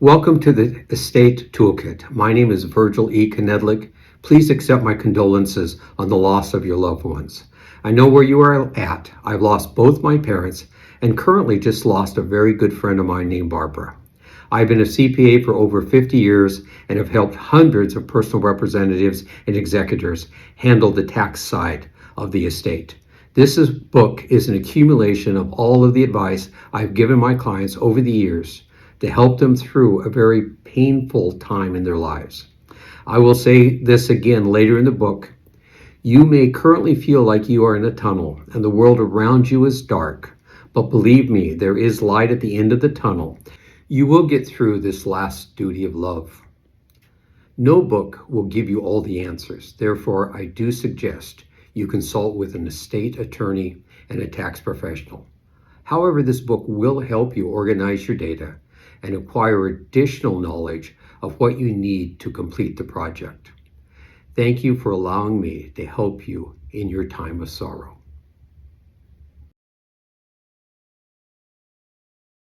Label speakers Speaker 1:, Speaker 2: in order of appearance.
Speaker 1: Welcome to the Estate Toolkit. My name is Virgil E. Knedlik. Please accept my condolences on the loss of your loved ones. I know where you are at. I've lost both my parents and currently just lost a very good friend of mine named Barbara. I've been a CPA for over 50 years and have helped hundreds of personal representatives and executors handle the tax side of the estate. This book is an accumulation of all of the advice I've given my clients over the years to help them through a very painful time in their lives. I will say this again later in the book. You may currently feel like you are in a tunnel and the world around you is dark, but believe me, there is light at the end of the tunnel. You will get through this last duty of love. No book will give you all the answers. Therefore, I do suggest you consult with an estate attorney and a tax professional. However, this book will help you organize your data and acquire additional knowledge of what you need to complete the project. Thank you for allowing me to help you in your time of sorrow.